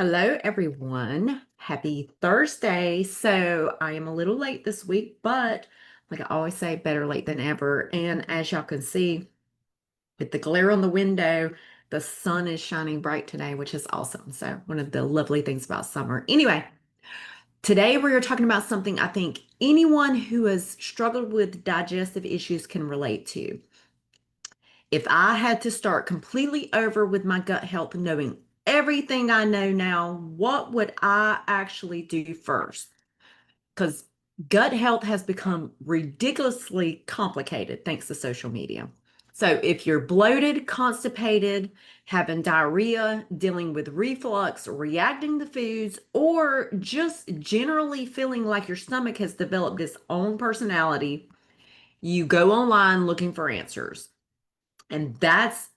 Hello, everyone. Happy Thursday. So I am a little late this week, but like I always say, better late than ever. And as y'all can see, with the glare on the window, the sun is shining bright today, which is awesome. So one of the lovely things about summer. Anyway, today we are talking about something I think anyone who has struggled with digestive issues can relate to. If I had to start completely over with my gut health, knowing everything I know now, what would I actually do first? Because gut health has become ridiculously complicated thanks to social media. So, if you're bloated, constipated, having diarrhea, dealing with reflux, reacting to foods, or just generally feeling like your stomach has developed its own personality, you go online looking for answers. And that's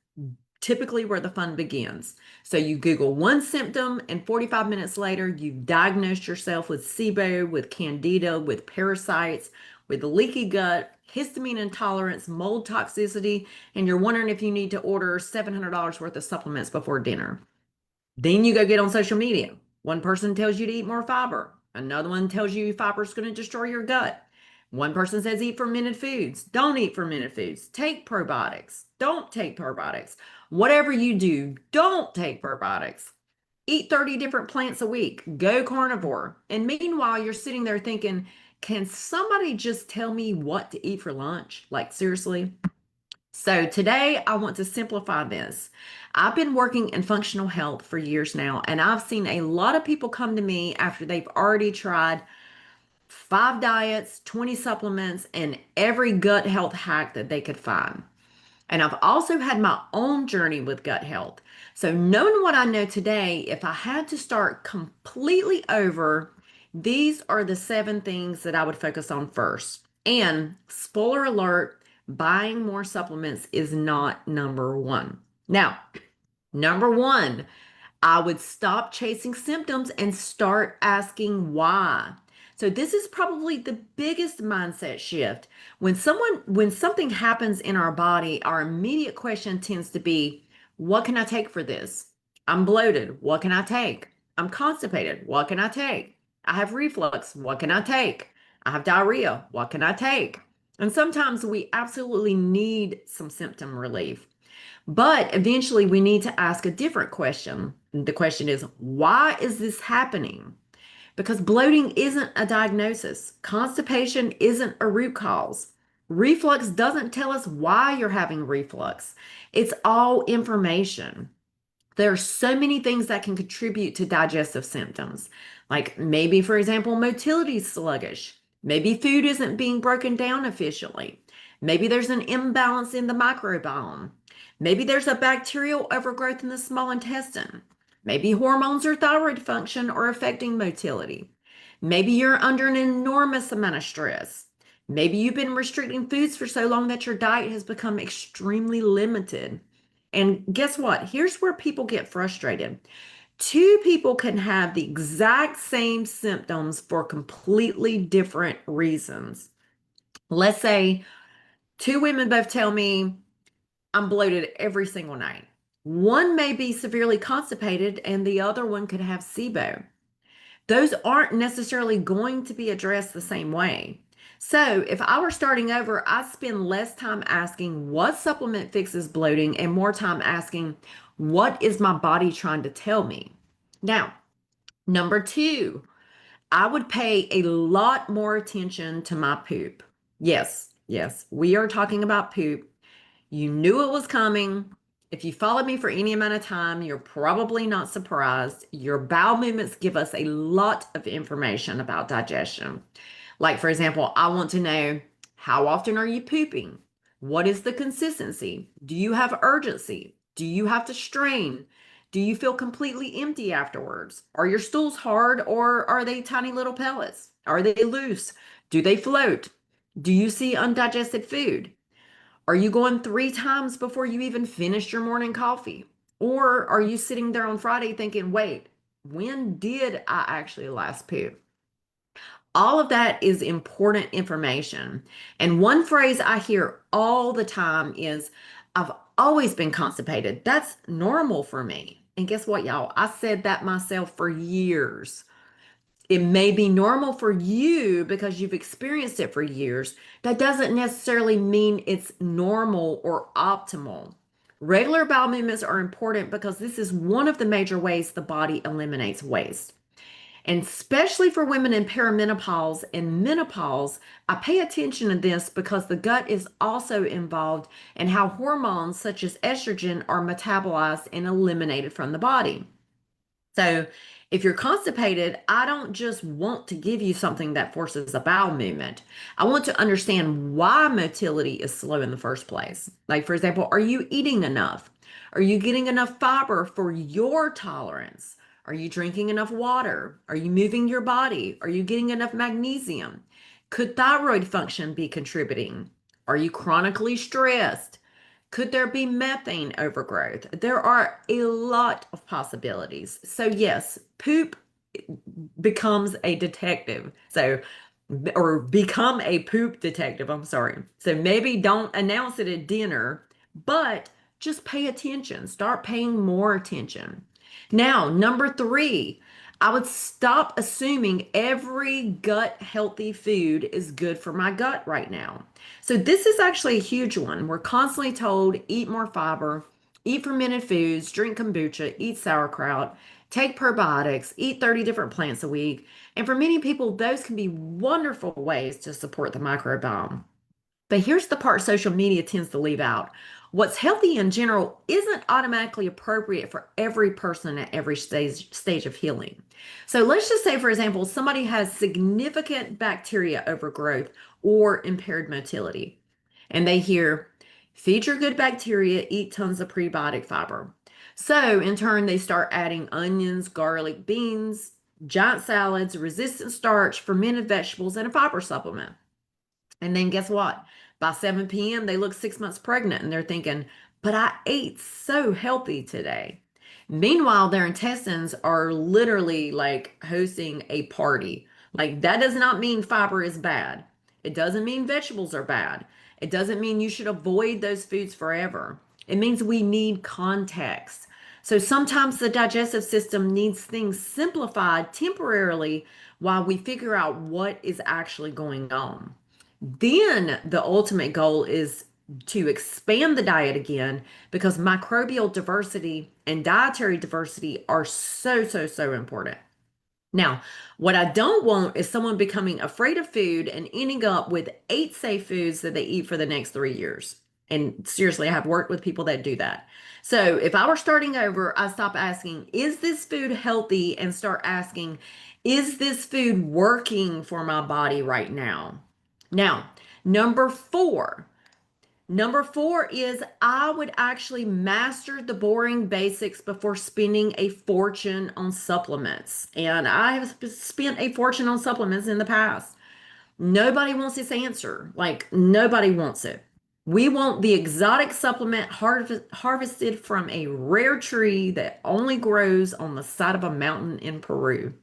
typically where the fun begins. So you Google one symptom, and 45 minutes later, you've diagnosed yourself with SIBO, with candida, with parasites, with leaky gut, histamine intolerance, mold toxicity, and you're wondering if you need to order $700 worth of supplements before dinner. Then you go get on social media. One person tells you to eat more fiber. Another one tells you fiber is going to destroy your gut. One person says eat fermented foods. Don't eat fermented foods. Take probiotics. Don't take probiotics. Whatever you do, don't take probiotics. Eat 30 different plants a week. Go carnivore. And meanwhile, you're sitting there thinking, can somebody just tell me what to eat for lunch? Like, seriously? So today I want to simplify this. I've been working in functional health for years now, and I've seen a lot of people come to me after they've already tried 5 diets, 20 supplements, and every gut health hack that they could find. And I've also had my own journey with gut health. So, knowing what I know today, if I had to start completely over, these are the 7 things that I would focus on first. And spoiler alert, buying more supplements is not number one. Now, number one, I would stop chasing symptoms and start asking why. So this is probably the biggest mindset shift. When something happens in our body, our immediate question tends to be, what can I take for this? I'm bloated. What can I take? I'm constipated. What can I take? I have reflux. What can I take? I have diarrhea. What can I take? And sometimes we absolutely need some symptom relief. But eventually, we need to ask a different question. The question is, why is this happening? Because bloating isn't a diagnosis, constipation isn't a root cause. Reflux doesn't tell us why you're having reflux. It's all information. There are so many things that can contribute to digestive symptoms. Like maybe, for example, motility is sluggish. Maybe food isn't being broken down efficiently. Maybe there's an imbalance in the microbiome. Maybe there's a bacterial overgrowth in the small intestine. Maybe hormones or thyroid function are affecting motility. Maybe you're under an enormous amount of stress. Maybe you've been restricting foods for so long that your diet has become extremely limited. And guess what? Here's where people get frustrated. Two people can have the exact same symptoms for completely different reasons. Let's say two women both tell me I'm bloated every single night. One may be severely constipated, and the other one could have SIBO. Those aren't necessarily going to be addressed the same way. So, if I were starting over, I'd spend less time asking what supplement fixes bloating and more time asking what is my body trying to tell me. Now, number two, I would pay a lot more attention to my poop. Yes, yes, we are talking about poop. You knew it was coming. If you followed me for any amount of time, you're probably not surprised. Your bowel movements give us a lot of information about digestion. Like, for example, I want to know, how often are you pooping? What is the consistency? Do you have urgency? Do you have to strain? Do you feel completely empty afterwards? Are your stools hard or are they tiny little pellets? Are they loose? Do they float? Do you see undigested food? Are you going 3 times before you even finish your morning coffee? Or are you sitting there on Friday thinking, wait, when did I actually last poop? All of that is important information. And one phrase I hear all the time is, I've always been constipated. That's normal for me. And guess what, y'all? I said that myself for years. It may be normal for you because you've experienced it for years. That doesn't necessarily mean it's normal or optimal. Regular bowel movements are important because this is one of the major ways the body eliminates waste. And especially for women in perimenopause and menopause, I pay attention to this because the gut is also involved in how hormones such as estrogen are metabolized and eliminated from the body. So, if you're constipated, I don't just want to give you something that forces a bowel movement. I want to understand why motility is slow in the first place. Like, for example, are you eating enough? Are you getting enough fiber for your tolerance? Are you drinking enough water? Are you moving your body? Are you getting enough magnesium? Could thyroid function be contributing? Are you chronically stressed? Could there be methane overgrowth? There are a lot of possibilities. So, yes, poop becomes a detective. So, or become a poop detective. I'm sorry. So, maybe don't announce it at dinner, but just pay attention. Start paying more attention. Now, number three, I would stop assuming every gut healthy food is good for my gut right now. So, this is actually a huge one. We're constantly told eat more fiber, eat fermented foods, drink kombucha, eat sauerkraut, take probiotics, eat 30 different plants a week. And for many people, those can be wonderful ways to support the microbiome. But here's the part social media tends to leave out. What's healthy in general isn't automatically appropriate for every person at every stage of healing. So let's just say, for example, somebody has significant bacteria overgrowth or impaired motility, and they hear, feed your good bacteria, eat tons of prebiotic fiber. So in turn, they start adding onions, garlic, beans, giant salads, resistant starch, fermented vegetables, and a fiber supplement. And then guess what? By 7 p.m., they look 6 months pregnant and they're thinking, but I ate so healthy today. Meanwhile, their intestines are literally like hosting a party. Like, that does not mean fiber is bad. It doesn't mean vegetables are bad. It doesn't mean you should avoid those foods forever. It means we need context. So sometimes the digestive system needs things simplified temporarily while we figure out what is actually going on. Then the ultimate goal is to expand the diet again because microbial diversity and dietary diversity are so, so, so important. Now, what I don't want is someone becoming afraid of food and ending up with 8 safe foods that they eat for the next 3 years. And seriously, I have worked with people that do that. So if I were starting over, I stop asking, is this food healthy? And start asking, is this food working for my body right now? Now, number four. Number four is I would actually master the boring basics before spending a fortune on supplements. And I have spent a fortune on supplements in the past. Nobody wants this answer. Like, nobody wants it. We want the exotic supplement harvested from a rare tree that only grows on the side of a mountain in Peru.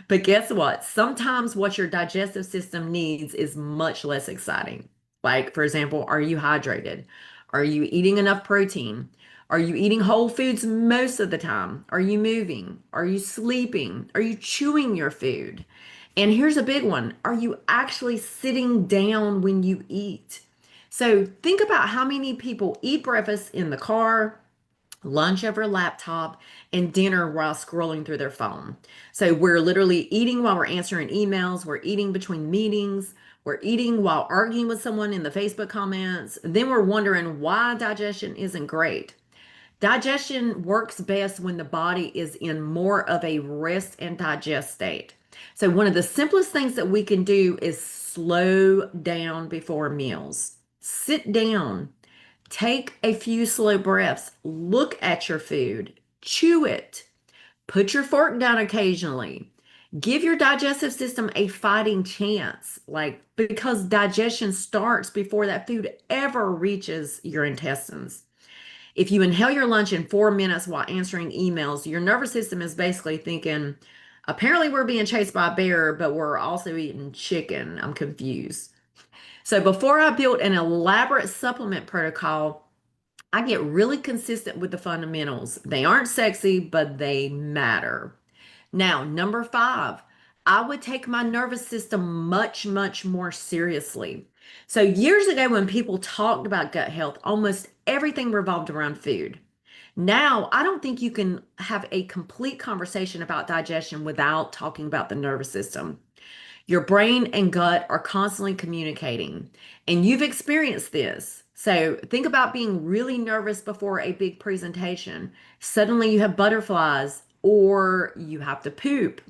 But guess what? Sometimes what your digestive system needs is much less exciting. Like, for example, are you hydrated? Are you eating enough protein? Are you eating whole foods most of the time? Are you moving? Are you sleeping? Are you chewing your food? And here's a big one. Are you actually sitting down when you eat? So think about how many people eat breakfast in the car, lunch over a laptop, and dinner while scrolling through their phone. So we're literally eating while we're answering emails, we're eating between meetings, we're eating while arguing with someone in the Facebook comments. Then we're wondering why digestion isn't great. Digestion works best when the body is in more of a rest and digest state. So one of the simplest things that we can do is slow down before meals. Sit down. Take a few slow breaths. Look at your food. Chew it. Put your fork down occasionally. Give your digestive system a fighting chance, like because digestion starts before that food ever reaches your intestines. If you inhale your lunch in 4 minutes while answering emails, your nervous system is basically thinking, apparently we're being chased by a bear, but we're also eating chicken. I'm confused. So before I built an elaborate supplement protocol, I get really consistent with the fundamentals. They aren't sexy, but they matter. Now, number five, I would take my nervous system much, much more seriously. So, years ago, when people talked about gut health, almost everything revolved around food. Now, I don't think you can have a complete conversation about digestion without talking about the nervous system. Your brain and gut are constantly communicating, and you've experienced this. So think about being really nervous before a big presentation. Suddenly you have butterflies, or you have to poop,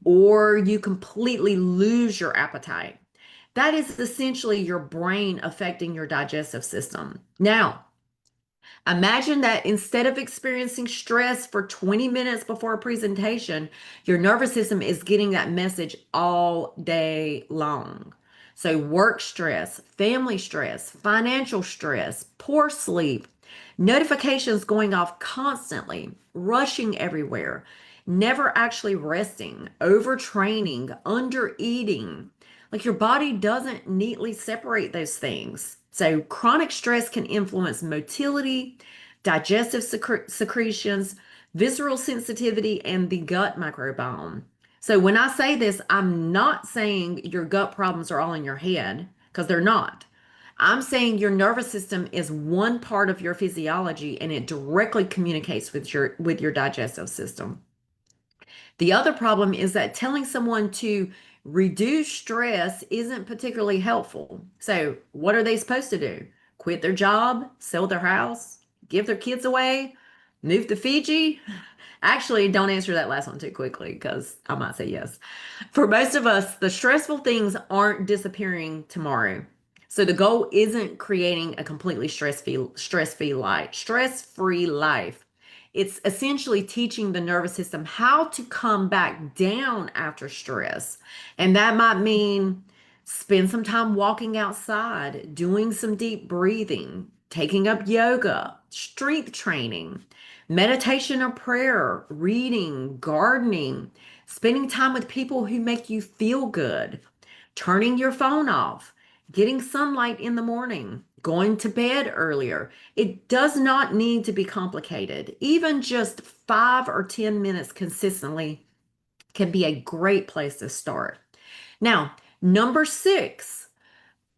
or you completely lose your appetite. That is essentially your brain affecting your digestive system. Now, imagine that instead of experiencing stress for 20 minutes before a presentation, your nervous system is getting that message all day long. So, work stress, family stress, financial stress, poor sleep, notifications going off constantly, rushing everywhere, never actually resting, overtraining, under eating. Like your body doesn't neatly separate those things. So, chronic stress can influence motility, digestive secretions, visceral sensitivity, and the gut microbiome. So, when I say this, I'm not saying your gut problems are all in your head, because they're not. I'm saying your nervous system is one part of your physiology and it directly communicates with your digestive system. The other problem is that telling someone to reduce stress isn't particularly helpful. So, what are they supposed to do? Quit their job, sell their house, give their kids away, move to Fiji? Actually, don't answer that last one too quickly because I might say yes. For most of us, the stressful things aren't disappearing tomorrow. So the goal isn't creating a completely stress-free life. It's essentially teaching the nervous system how to come back down after stress. And that might mean spend some time walking outside, doing some deep breathing, taking up yoga, strength training, meditation or prayer, reading, gardening, spending time with people who make you feel good, turning your phone off, getting sunlight in the morning, going to bed earlier. It does not need to be complicated. Even just 5 or 10 minutes consistently can be a great place to start. Now, number six,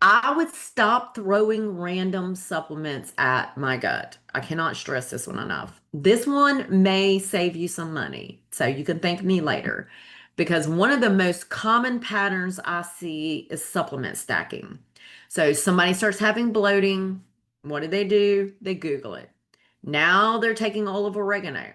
I would stop throwing random supplements at my gut. I cannot stress this one enough. This one may save you some money, so you can thank me later. Because one of the most common patterns I see is supplement stacking. So somebody starts having bloating. What do? They Google it. Now they're taking olive oregano.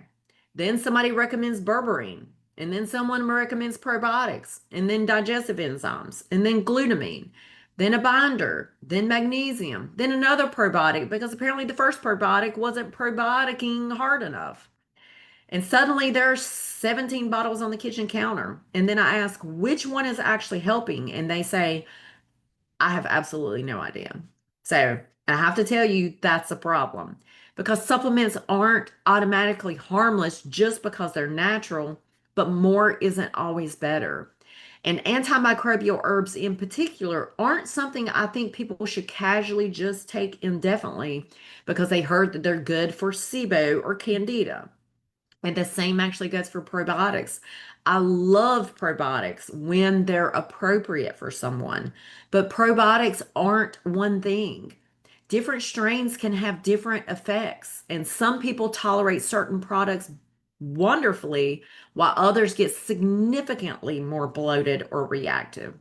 Then somebody recommends berberine. And then someone recommends probiotics. And then digestive enzymes. And then glutamine, then a binder, then magnesium, then another probiotic because apparently the first probiotic wasn't probioticing hard enough. And suddenly there's 17 bottles on the kitchen counter. And then I ask which one is actually helping, and they say, I have absolutely no idea. So I have to tell you that's a problem because supplements aren't automatically harmless just because they're natural, but more isn't always better. And antimicrobial herbs in particular aren't something I think people should casually just take indefinitely because they heard that they're good for SIBO or candida. And the same actually goes for probiotics. I love probiotics when they're appropriate for someone, but probiotics aren't one thing. Different strains can have different effects, and some people tolerate certain products wonderfully, while others get significantly more bloated or reactive.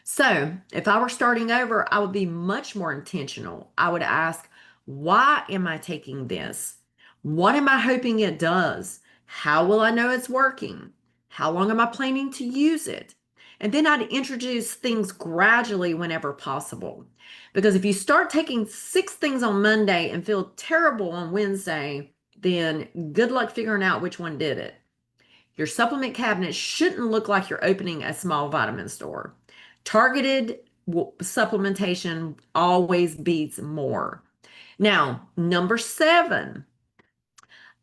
So, if I were starting over, I would be much more intentional. I would ask, why am I taking this? What am I hoping it does? How will I know it's working? How long am I planning to use it? And then I'd introduce things gradually whenever possible. Because if you start taking 6 things on Monday and feel terrible on Wednesday, then good luck figuring out which one did it. Your supplement cabinet shouldn't look like you're opening a small vitamin store. Targeted supplementation always beats more. Now, number seven,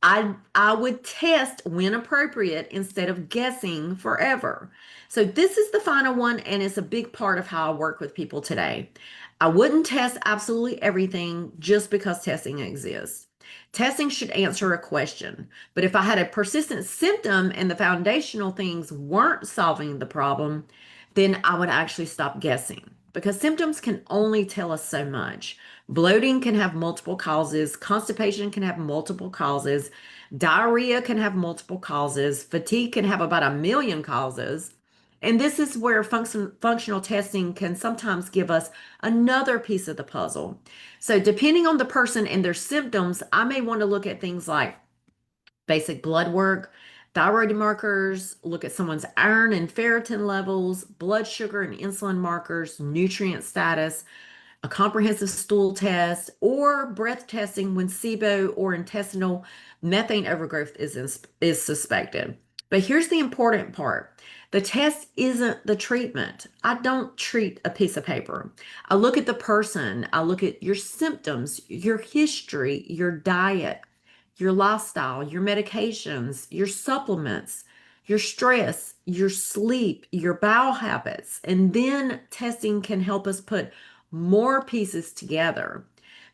I would test when appropriate instead of guessing forever. So this is the final one, and it's a big part of how I work with people today. I wouldn't test absolutely everything just because testing exists. Testing should answer a question, but if I had a persistent symptom and the foundational things weren't solving the problem, then I would actually stop guessing because symptoms can only tell us so much. Bloating can have multiple causes, constipation can have multiple causes, diarrhea can have multiple causes, fatigue can have about a million causes. And this is where functional testing can sometimes give us another piece of the puzzle. So, depending on the person and their symptoms, I may want to look at things like basic blood work, thyroid markers, look at someone's iron and ferritin levels, blood sugar and insulin markers, nutrient status, a comprehensive stool test, or breath testing when SIBO or intestinal methane overgrowth is suspected. But here's the important part. The test isn't the treatment. I don't treat a piece of paper. I look at the person. I look at your symptoms, your history, your diet, your lifestyle, your medications, your supplements, your stress, your sleep, your bowel habits. And then testing can help us put more pieces together.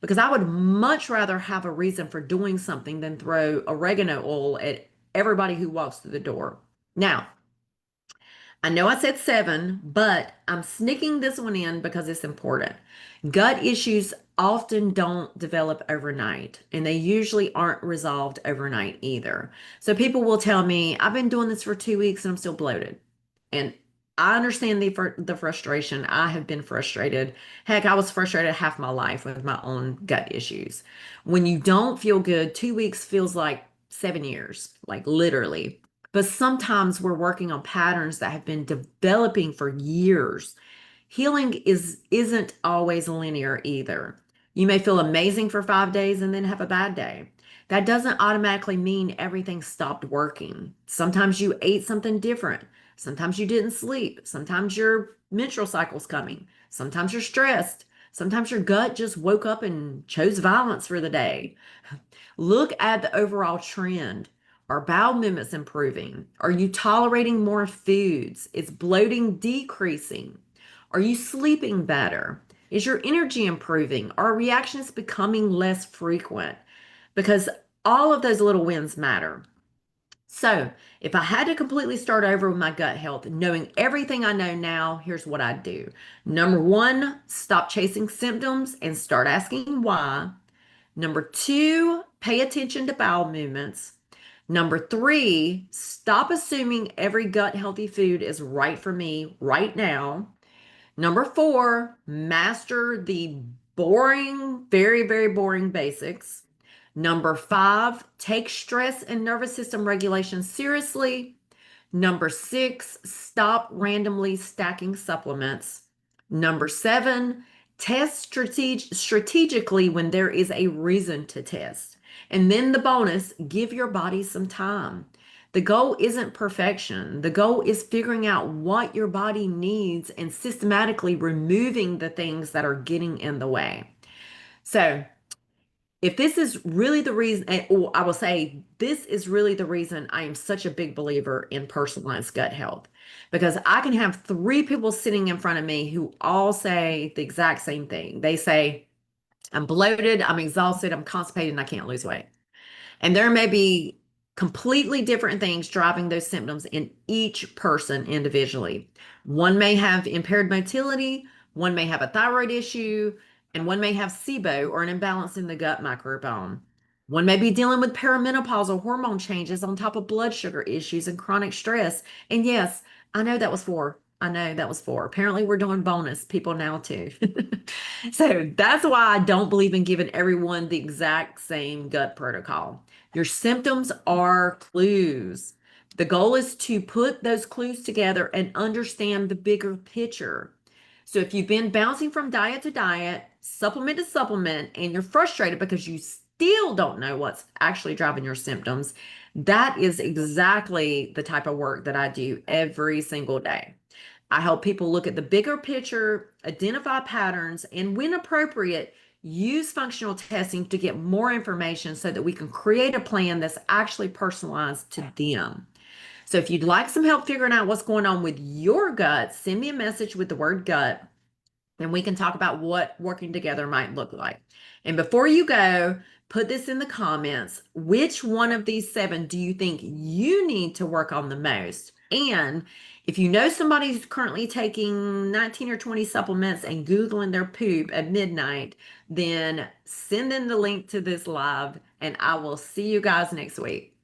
Because I would much rather have a reason for doing something than throw oregano oil at everybody who walks through the door. Now, I know I said seven, but I'm sneaking this one in because it's important. Gut issues often don't develop overnight, and they usually aren't resolved overnight either. So people will tell me, I've been doing this for 2 weeks and I'm still bloated. And I understand the frustration. I have been frustrated. Heck, I was frustrated half my life with my own gut issues. When you don't feel good, 2 weeks feels like 7 years, like literally. But sometimes we're working on patterns that have been developing for years. Healing isn't always linear either. You may feel amazing for 5 days and then have a bad day. That doesn't automatically mean everything stopped working. Sometimes you ate something different. Sometimes you didn't sleep. Sometimes your menstrual cycle's coming. Sometimes you're stressed. Sometimes your gut just woke up and chose violence for the day. Look at the overall trend. Are bowel movements improving? Are you tolerating more foods? Is bloating decreasing? Are you sleeping better? Is your energy improving? Are reactions becoming less frequent? Because all of those little wins matter. So, if I had to completely start over with my gut health, knowing everything I know now, here's what I'd do. Number one, stop chasing symptoms and start asking why. Number two, pay attention to bowel movements. Number three, stop assuming every gut healthy food is right for me right now. Number four, master the boring, very, very boring basics. Number five, take stress and nervous system regulation seriously. Number six, stop randomly stacking supplements. Number seven, test strategically when there is a reason to test. And then the bonus, give your body some time. The goal isn't perfection. The goal is figuring out what your body needs and systematically removing the things that are getting in the way. So, if this is really the reason, or I will say, this is really the reason I am such a big believer in personalized gut health, because I can have three people sitting in front of me who all say the exact same thing. They say, I'm bloated, I'm exhausted, I'm constipated, and I can't lose weight. And there may be completely different things driving those symptoms in each person individually. One may have impaired motility, one may have a thyroid issue, and one may have SIBO or an imbalance in the gut microbiome. One may be dealing with perimenopausal hormone changes on top of blood sugar issues and chronic stress. And yes, I know that was four. I know that was four. Apparently, we're doing bonus people now too. So that's why I don't believe in giving everyone the exact same gut protocol. Your symptoms are clues. The goal is to put those clues together and understand the bigger picture. So if you've been bouncing from diet to diet, supplement to supplement, and you're frustrated because you still don't know what's actually driving your symptoms, that is exactly the type of work that I do every single day. I help people look at the bigger picture, identify patterns, and when appropriate, use functional testing to get more information so that we can create a plan that's actually personalized to them. So if you'd like some help figuring out what's going on with your gut, send me a message with the word gut and we can talk about what working together might look like. And before you go, put this in the comments. Which one of these 7 do you think you need to work on the most? And if you know somebody who's currently taking 19 or 20 supplements and Googling their poop at midnight, then send them the link to this live, and I will see you guys next week.